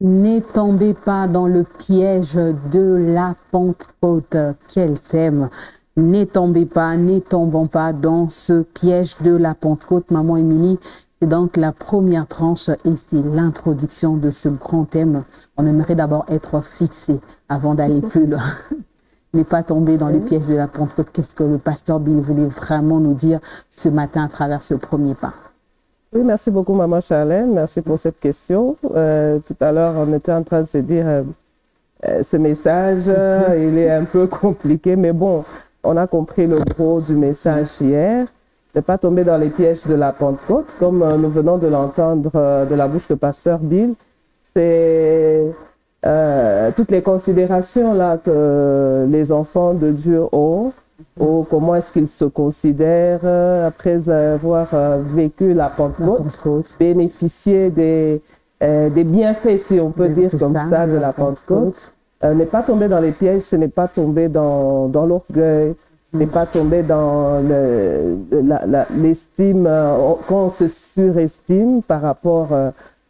Ne tombez pas dans le piège de la Pentecôte. Quel thème! Ne tombez pas, ne tombons pas dans ce piège de la Pentecôte. Maman Émilie, c'est donc la première tranche et c'est l'introduction de ce grand thème. On aimerait d'abord être fixé avant d'aller plus loin. Ne pas tomber dans le piège de la Pentecôte. Qu'est-ce que le pasteur Bill voulait vraiment nous dire ce matin à travers ce premier pas? Oui, merci beaucoup, Maman Charlène. Merci pour cette question. Tout à l'heure, on était en train de se dire, ce message, il est un peu compliqué, mais bon, on a compris le gros du message hier. Ne pas tomber dans les pièges de la Pentecôte, comme nous venons de l'entendre de la bouche de pasteur Bill. C'est toutes les considérations là que les enfants de Dieu ont. Ou comment est-ce qu'ils se considèrent après avoir vécu la Pentecôte, bénéficier des bienfaits, si on peut dire comme ça, de la Pentecôte. Ne pas tomber dans les pièges, ce n'est pas tomber dans l'orgueil, ne pas tomber dans l'estime, quand on se surestime par rapport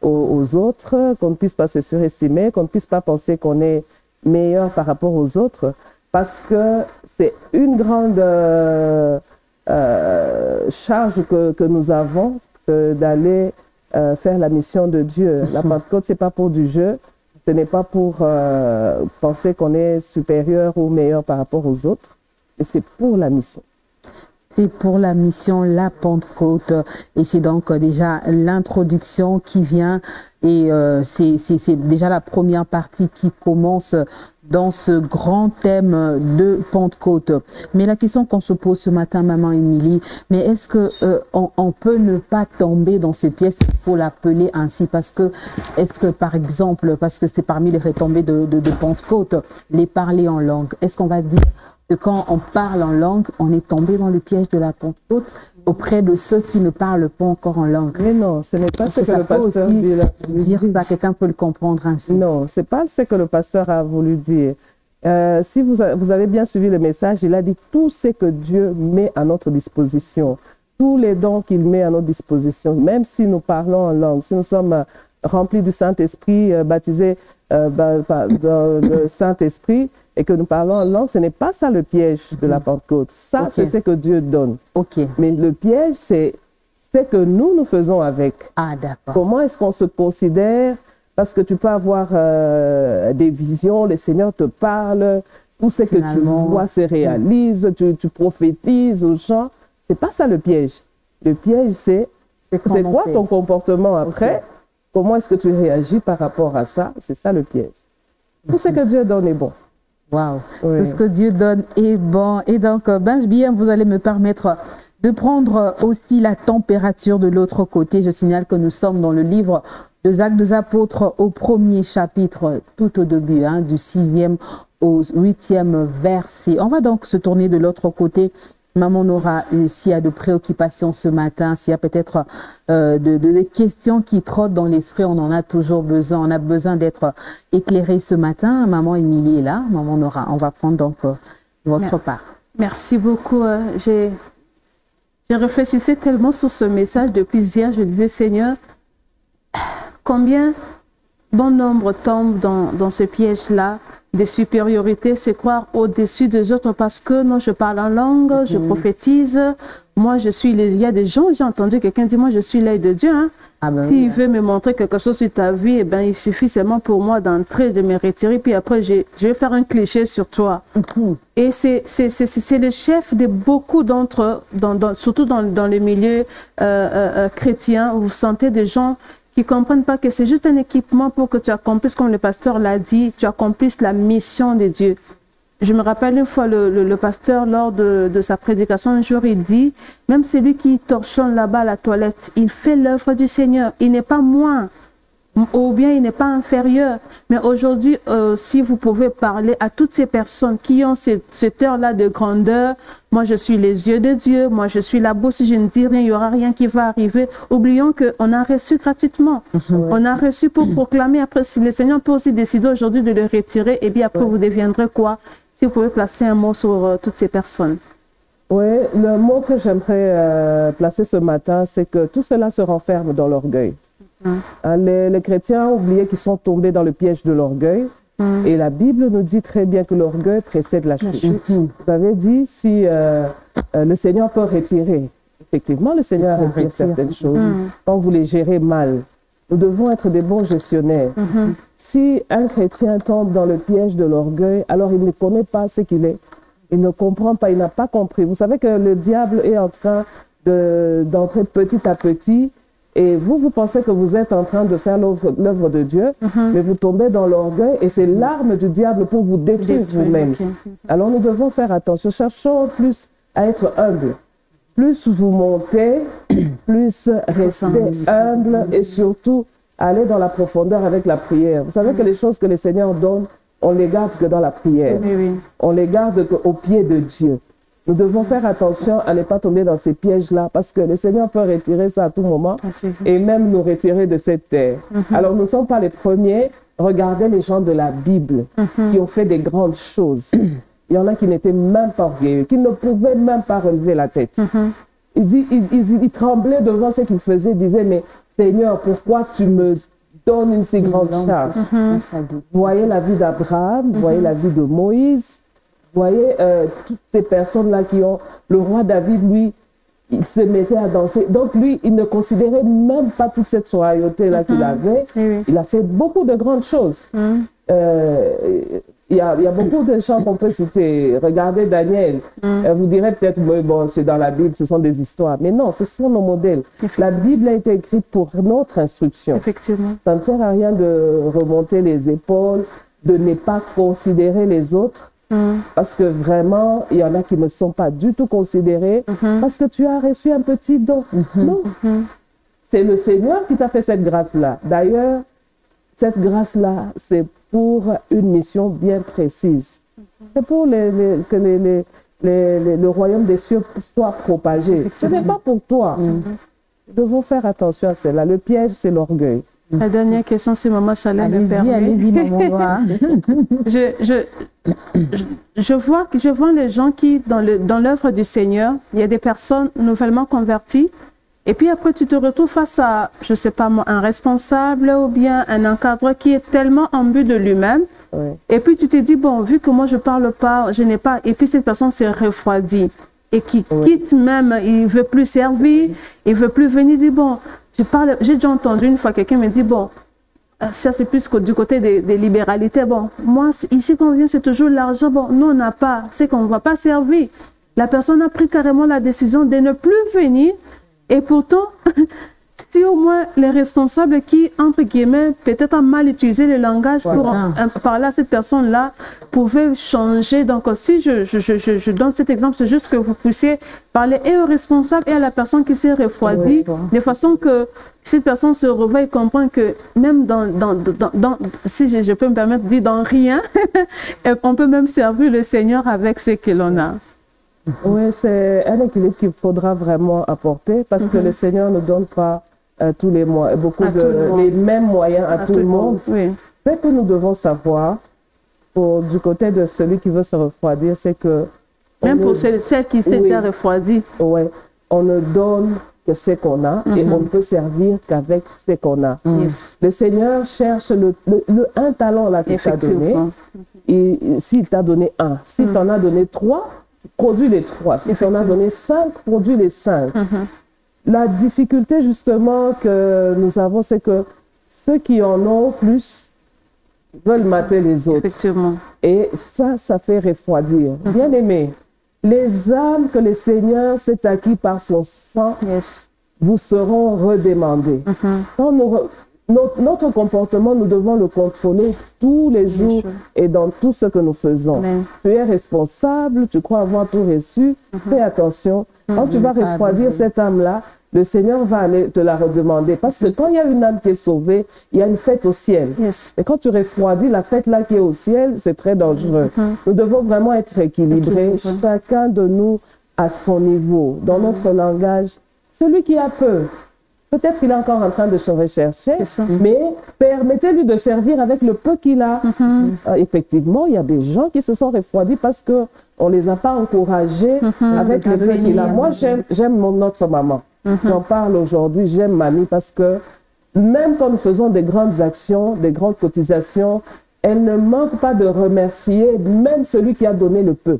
aux autres, qu'on ne puisse pas se surestimer, qu'on ne puisse pas penser qu'on est meilleur par rapport aux autres. Parce que c'est une grande charge que nous avons d'aller faire la mission de Dieu. La Pentecôte, ce n'est pas pour du jeu, ce n'est pas pour penser qu'on est supérieur ou meilleur par rapport aux autres, mais c'est pour la mission. C'est pour la mission, la Pentecôte. Et c'est donc déjà l'introduction qui vient. Et c'est déjà la première partie qui commence dans ce grand thème de Pentecôte. Mais la question qu'on se pose ce matin, Maman Émilie, mais est-ce que on peut ne pas tomber dans ces pièces, il faut l'appeler ainsi, parce que, est-ce que par exemple, parce que c'est parmi les retombées de Pentecôte, les parler en langue, est-ce qu'on va dire que quand on parle en langue, on est tombé dans le piège de la Pentecôte auprès de ceux qui ne parlent pas encore en langue? Mais non, ce n'est pas ce que le pasteur dit. Dire ça, quelqu'un peut le comprendre ainsi. Non, ce n'est pas ce que le pasteur a voulu dire. Si vous avez bien suivi le message, il a dit tout ce que Dieu met à notre disposition, tous les dons qu'il met à notre disposition, même si nous parlons en langue, si nous sommes remplis du Saint-Esprit, baptisés dans le Saint-Esprit, et que nous parlons en langue, ce n'est pas ça le piège de la Pentecôte. Ça, c'est ce que Dieu donne. Mais le piège, c'est ce que nous faisons avec. Ah, d'accord. Comment est-ce qu'on se considère? Parce que tu peux avoir des visions, le Seigneur te parle, tout ce que tu vois se réalise, tu prophétises aux gens. Ce n'est pas ça le piège. Le piège, c'est quoi ton comportement après? Comment est-ce que tu réagis par rapport à ça? C'est ça le piège. Tout ce que Dieu donne est bon. Waouh, oui. Tout ce que Dieu donne est bon. Et donc, bien, vous allez me permettre de prendre aussi la température de l'autre côté. Je signale que nous sommes dans le livre des Actes des Apôtres au premier chapitre, tout au début, du 6e au 8e verset. On va donc se tourner de l'autre côté. Maman Nora, s'il y a de préoccupations ce matin, s'il y a peut-être des questions qui trottent dans l'esprit, on en a toujours besoin. On a besoin d'être éclairé ce matin. Maman Émilie est là. Maman Nora, on va prendre donc votre part. Merci beaucoup. J'ai réfléchissé tellement sur ce message depuis hier. Je disais, Seigneur, combien bon nombre tombe dans ce piège-là de supériorité, c'est croire au-dessus des autres parce que non, je parle en langue, je prophétise, moi je suis, il y a des gens, j'ai entendu quelqu'un dire, moi je suis l'œil de Dieu, hein. S'il veut me montrer quelque chose sur ta vie, eh ben, il suffit seulement pour moi d'entrer, de me retirer, puis après je vais faire un cliché sur toi. Et c'est le chef de beaucoup d'entre eux, surtout dans le milieu chrétien, vous sentez des gens qui ne comprennent pas que c'est juste un équipement pour que tu accomplisses, comme le pasteur l'a dit, tu accomplisses la mission de Dieu. Je me rappelle une fois le pasteur, lors de sa prédication, un jour, il dit, même celui qui torchonne là-bas à la toilette, il fait l'œuvre du Seigneur. Il n'est pas moins, ou bien il n'est pas inférieur. Mais aujourd'hui, si vous pouvez parler à toutes ces personnes qui ont cette heure-là de grandeur, moi je suis les yeux de Dieu, moi je suis la bouche, si je ne dis rien, il n'y aura rien qui va arriver. Oublions qu'on a reçu gratuitement. On a reçu pour proclamer. Après, si le Seigneur peut aussi décider aujourd'hui de le retirer, et bien après vous deviendrez quoi? Si vous pouvez placer un mot sur toutes ces personnes. Oui, le mot que j'aimerais placer ce matin, c'est que tout cela se renferme dans l'orgueil. Les chrétiens ont oublié qu'ils sont tombés dans le piège de l'orgueil. Et la Bible nous dit très bien que l'orgueil précède la chute. Vous avez dit si le Seigneur peut retirer. Effectivement, le Seigneur retire certaines choses quand vous les gérez mal. Nous devons être des bons gestionnaires. Si un chrétien tombe dans le piège de l'orgueil, alors il ne connaît pas ce qu'il est. Il ne comprend pas, il n'a pas compris. Vous savez que le diable est en train d'entrer petit à petit. Et vous pensez que vous êtes en train de faire l'œuvre de Dieu, mais vous tombez dans l'orgueil et c'est l'arme du diable pour vous détruire vous-même. Alors nous devons faire attention. Cherchons plus à être humbles. Plus vous montez, plus restez humble et surtout aller dans la profondeur avec la prière. Vous savez que les choses que le Seigneur donne, on les garde que dans la prière. On les garde au pied de Dieu. Nous devons faire attention à ne pas tomber dans ces pièges-là parce que le Seigneur peut retirer ça à tout moment et même nous retirer de cette terre. Alors, nous ne sommes pas les premiers. Regardez les gens de la Bible qui ont fait des grandes choses. Il y en a qui n'étaient même pas orgueilleux, qui ne pouvaient même pas relever la tête. Ils tremblaient devant ce qu'ils faisaient. Ils disaient, mais Seigneur, pourquoi tu me donnes une si grande charge? Voyez la vie d'Abraham, voyez la vie de Moïse. Vous voyez, toutes ces personnes-là qui ont... Le roi David, lui, il se mettait à danser. Donc, lui, il ne considérait même pas toute cette royauté-là qu'il avait. Il a fait beaucoup de grandes choses. Il y a beaucoup de gens qu'on peut citer. Regardez Daniel. Vous direz peut-être, bon, c'est dans la Bible, ce sont des histoires. Mais non, ce sont nos modèles. La Bible a été écrite pour notre instruction. Effectivement. Ça ne sert à rien de remonter les épaules, de ne pas considérer les autres. Parce que vraiment, il y en a qui ne sont pas du tout considérés parce que tu as reçu un petit don. Non, c'est le Seigneur qui t'a fait cette grâce-là. D'ailleurs, cette grâce-là, c'est pour une mission bien précise. C'est pour que le royaume des cieux soit propagé. Ce n'est pas pour toi. Nous devons faire attention à cela. Le piège, c'est l'orgueil. La dernière question, si Maman Chalem me permet. Allez-y, Maman. Je vois les gens qui, dans l'œuvre du Seigneur, il y a des personnes nouvellement converties, et puis après tu te retrouves face à, je ne sais pas moi, un responsable ou bien un encadreur qui est tellement imbu de lui-même, et puis tu te dis, bon, vu que moi je ne parle pas, je n'ai pas, et puis cette personne s'est refroidie, et qui quitte même, il ne veut plus servir, il ne veut plus venir, dire, bon, j'ai déjà entendu une fois quelqu'un me dit, bon, ça c'est plus que du côté des libéralités. Bon, moi, ici quand on vient, c'est toujours l'argent. Bon, nous on n'a pas, c'est qu'on ne va pas servir. La personne a pris carrément la décision de ne plus venir. Et pourtant, si au moins les responsables qui, entre guillemets, peut-être ont mal utilisé le langage pour parler à cette personne-là, pouvaient changer. Donc, si je donne cet exemple, c'est juste que vous puissiez parler et aux responsables et à la personne qui s'est refroidie, de façon que cette personne se réveille et comprend que même si je peux me permettre de dire dans rien, on peut même servir le Seigneur avec ce que l'on a. Oui, c'est un équilibre qu'il faudra vraiment apporter parce que le Seigneur ne donne pas tous les mois, les mêmes moyens à tout le monde. Ce que nous devons savoir, du côté de celui qui veut se refroidir, c'est que... Même pour celle qui s'est déjà refroidie. Oui, on ne donne que ce qu'on a et on ne peut servir qu'avec ce qu'on a. Le Seigneur cherche le un talent là qu'il t'a donné. Et s'il t'a donné un, si tu en as donné 3, produis les 3. Si tu en as donné 5, produis les 5. La difficulté justement que nous avons, c'est que ceux qui en ont plus veulent mater les autres. Effectivement. Et ça fait refroidir. Bien aimé, les âmes que le Seigneur s'est acquis par son sang vous seront redemandées. Quand notre comportement, nous devons le contrôler tous les jours et dans tout ce que nous faisons. Tu es responsable, tu crois avoir tout reçu, fais attention. Quand tu vas refroidir cette âme-là, le Seigneur va aller te la redemander. Parce que quand il y a une âme qui est sauvée, il y a une fête au ciel. Et quand tu refroidis la fête là qui est au ciel, c'est très dangereux. Nous devons vraiment être équilibrés, chacun de nous à son niveau, dans notre langage. Celui qui a peu, peut-être qu'il est encore en train de se rechercher, mais permettez-lui de servir avec le peu qu'il a. Effectivement, il y a des gens qui se sont refroidis parce qu'on ne les a pas encouragés avec le peu qu'il a. Moi, j'aime notre maman. J'en parle aujourd'hui, j'aime Mamie parce que même quand nous faisons des grandes actions, des grandes cotisations, elle ne manque pas de remercier même celui qui a donné le peu.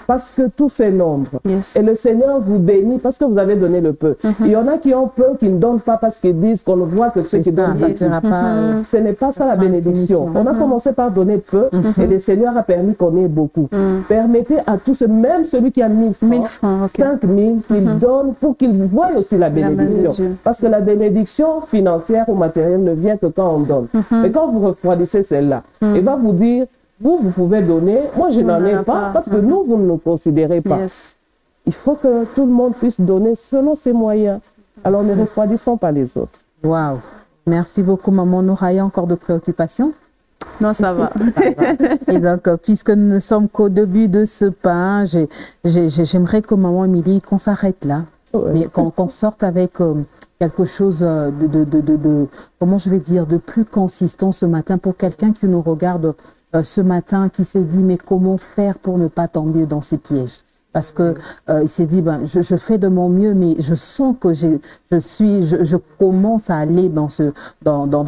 Parce que tout fait nombre. Yes. Et le Seigneur vous bénit parce que vous avez donné le peu. Il y en a qui ont peu, qui ne donnent pas parce qu'ils disent qu'on ne voit que ceux qui donnent. Ce n'est pas ça la bénédiction. On a commencé par donner peu et le Seigneur a permis qu'on ait beaucoup. Permettez à tous, même celui qui a 1000 francs, 5000, qu'il donne pour qu'il voie aussi la bénédiction. Parce que la bénédiction financière ou matérielle ne vient que quand on donne. Mais quand vous refroidissez celle-là, il va vous dire, vous pouvez donner, moi je n'en ai pas, parce que nous, vous ne nous considérez pas. Il faut que tout le monde puisse donner selon ses moyens. Alors ne refroidissons pas les autres. Waouh! Merci beaucoup, maman Nora. Il y a encore de préoccupations? Non, ça va. Et donc, puisque nous ne sommes qu'au début de ce pas, j'aimerais que maman Émilie, qu'on s'arrête là, mais qu'on sorte avec quelque chose comment je vais dire, de plus consistant ce matin pour quelqu'un qui nous regarde ce matin, qui s'est dit, mais comment faire pour ne pas tomber dans ces pièges? Parce que il s'est dit, ben, je fais de mon mieux, mais je sens que je commence à aller dans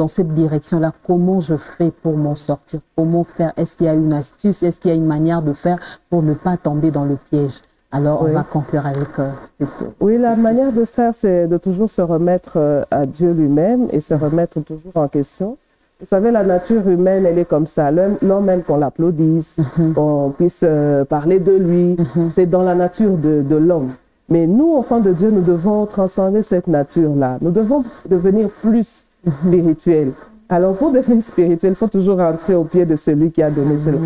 cette direction-là. Comment je fais pour m'en sortir? Comment faire? Est-ce qu'il y a une astuce? Est-ce qu'il y a une manière de faire pour ne pas tomber dans le piège? Alors, on va conclure avec Oui, la manière de faire, c'est de toujours se remettre à Dieu lui-même et se remettre toujours en question. Vous savez, la nature humaine, elle est comme ça. L'homme aime qu'on l'applaudisse, qu'on puisse parler de lui. C'est dans la nature de l'homme. Mais nous, enfants de Dieu, nous devons transcender cette nature-là. Nous devons devenir plus spirituels. Alors, pour devenir spirituel, il faut toujours rentrer au pied de celui qui a donné cela.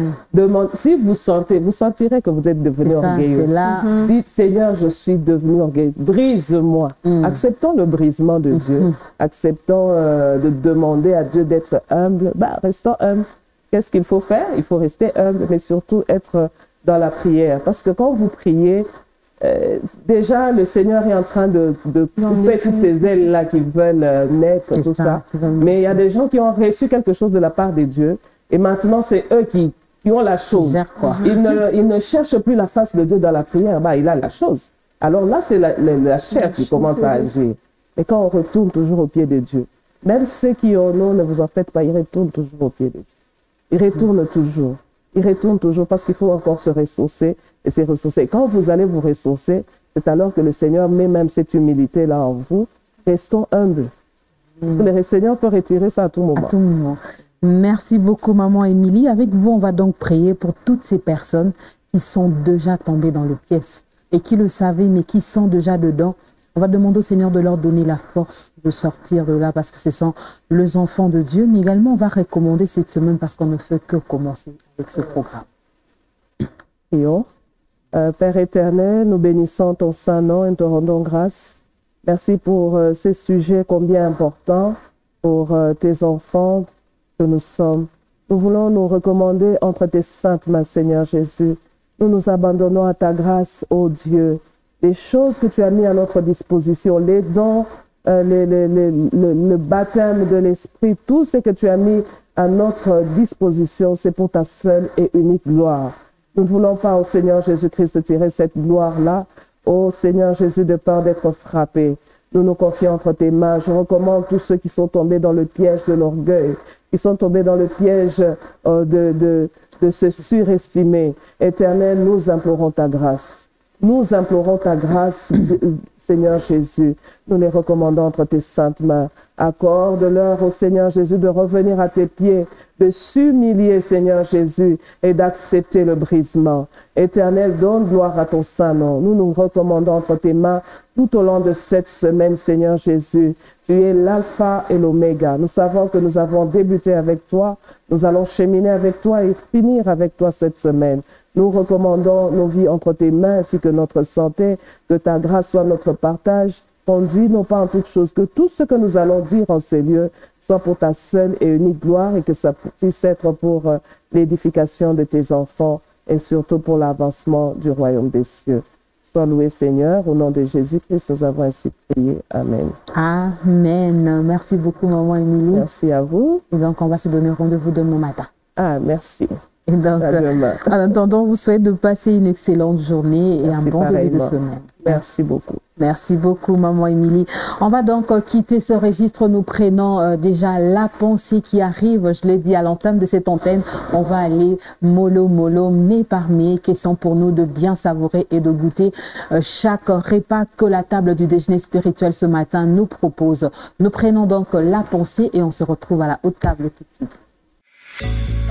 Si vous sentez, vous sentirez que vous êtes devenu orgueilleux. Dites, Seigneur, je suis devenu orgueilleux. Brise-moi. Acceptons le brisement de Dieu. Acceptons de demander à Dieu d'être humble. Restons humbles. Qu'est-ce qu'il faut faire? Il faut rester humble, mais surtout être dans la prière. Parce que quand vous priez, déjà, le Seigneur est en train de couper toutes ces ailes-là qui veulent naître, tout ça. Mais il y a des gens qui ont reçu quelque chose de la part de Dieu. Et maintenant, c'est eux qui ont la chose. Ils ne cherchent plus la face de Dieu dans la prière. Il a la chose. Alors là, c'est la chair qui commence à agir. Et quand on retourne toujours au pied de Dieu, même ceux qui en ont, ne vous en faites pas, ils retournent toujours au pied de Dieu. Ils retournent toujours. Il retourne toujours parce qu'il faut encore se ressourcer et se ressourcer. Quand vous allez vous ressourcer, c'est alors que le Seigneur met même cette humilité-là en vous. Restons humbles. Parce que le Seigneur peut retirer ça à tout moment. À tout moment. Merci beaucoup, maman Émilie. Avec vous, on va donc prier pour toutes ces personnes qui sont déjà tombées dans le piège et qui le savaient, mais qui sont déjà dedans. On va demander au Seigneur de leur donner la force de sortir de là parce que ce sont les enfants de Dieu. Mais également, on va recommander cette semaine parce qu'on ne fait que commencer avec ce programme. Prions. Père éternel, nous bénissons ton saint nom et te rendons grâce. Merci pour ce sujet combien important pour tes enfants que nous sommes. Nous voulons nous recommander entre tes saintes mains, Seigneur Jésus. Nous nous abandonnons à ta grâce, ô Dieu. Les choses que tu as mis à notre disposition, les dons, le baptême de l'Esprit, tout ce que tu as mis à notre disposition, c'est pour ta seule et unique gloire. Nous ne voulons pas, au Seigneur Jésus-Christ, tirer cette gloire-là, ô Seigneur Jésus, de peur d'être frappé. Nous nous confions entre tes mains. Je recommande tous ceux qui sont tombés dans le piège de l'orgueil, qui sont tombés dans le piège de se surestimer. Éternel, nous implorons ta grâce. Nous implorons ta grâce, Seigneur Jésus. Nous les recommandons entre tes saintes mains. Accorde-leur au Seigneur Jésus de revenir à tes pieds, de s'humilier, Seigneur Jésus, et d'accepter le brisement. Éternel, donne gloire à ton saint nom. Nous nous recommandons entre tes mains tout au long de cette semaine, Seigneur Jésus. Tu es l'alpha et l'oméga. Nous savons que nous avons débuté avec toi. Nous allons cheminer avec toi et finir avec toi cette semaine. Nous recommandons nos vies entre tes mains ainsi que notre santé, que ta grâce soit notre partage. Conduis-nous pas en toutes choses, que tout ce que nous allons dire en ces lieux soit pour ta seule et unique gloire et que ça puisse être pour l'édification de tes enfants et surtout pour l'avancement du royaume des cieux. Sois loué, Seigneur. Au nom de Jésus-Christ, nous avons ainsi prié. Amen. Amen. Merci beaucoup, maman Émilie. Merci à vous. Et donc, on va se donner rendez-vous demain matin. Merci. Et donc, en attendant, on vous souhaite de passer une excellente journée et un bon début de semaine. Merci beaucoup. Merci beaucoup, maman Émilie. On va donc quitter ce registre, nous prenons déjà la pensée qui arrive. Je l'ai dit à l'entame de cette antenne, on va aller mollo, mollo, mais par mais, question pour nous de bien savourer et de goûter chaque repas que la table du déjeuner spirituel ce matin nous propose. Nous prenons donc la pensée et on se retrouve à la haute table tout de suite.